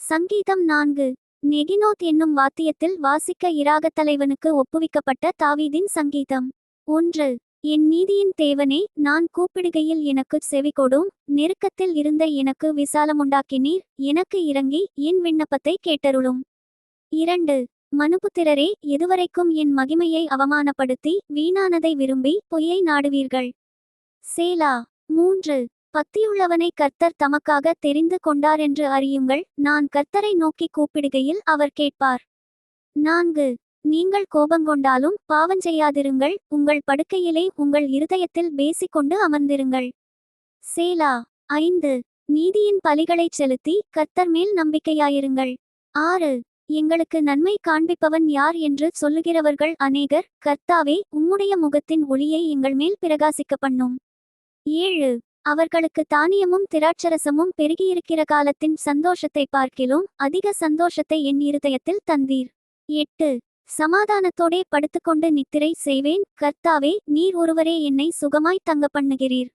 சங்கீதம் 4. நெகினோத் என்னும் வாத்தியத்தில் வாசிக்க இராகத் தலைவனுக்கு ஒப்புவிக்கப்பட்ட தாவீதின் சங்கீதம். 1. என் நீதியின் தேவனே, நான் கூப்பிடுகையில் எனக்குச் செவிகொடும். நெருக்கத்தில் இருந்த எனக்கு விசாலமுண்டாக்கினீர். எனக்கு இறங்கி என் விண்ணப்பத்தை கேட்டருளும். 2. மனுபுத்திரரே, எதுவரைக்கும் என் மகிமையை அவமானப்படுத்தி வீணானதை விரும்பி பொய்யை நாடுவீர்கள்? சேலா. 3. பக்தியுள்ளவனை கர்த்தர் தமக்காக தெரிந்து கொண்டாரென்று அறியுங்கள். நான் கர்த்தரை நோக்கி கூப்பிடுகையில் அவர் கேட்பார். 4. நீங்கள் கோபங்கொண்டாலும் பாவஞ்செய்யாதிருங்கள். உங்கள் படுக்கையிலே உங்கள் இருதயத்தில் பேசிக்கொண்டு அமர்ந்திருங்கள். சேலா. 5. நீதியின் பலிகளைச் செலுத்தி கர்த்தர் மேல் நம்பிக்கையாயிருங்கள். 6. எங்களுக்கு நன்மை காண்பிப்பவன் யார் என்று சொல்லுகிறவர்கள் அநேகர். கர்த்தாவே, உம்முடைய முகத்தின் ஒளியை எங்கள் மேல் பிரகாசிக்க பண்ணும். 7. அவர்களுக்கு தானியமும் திராட்சரசமும் பெருகியிருக்கிற காலத்தின் சந்தோஷத்தை பார்க்கிலும் அதிக சந்தோஷத்தை என் இருதயத்தில் தந்தீர். 8. சமாதானத்தோடே படுத்துக்கொண்டு நித்திரை செய்வேன். கர்த்தாவே, நீர் ஒருவரே என்னை சுகமாய் தங்க பண்ணுகிறீர்.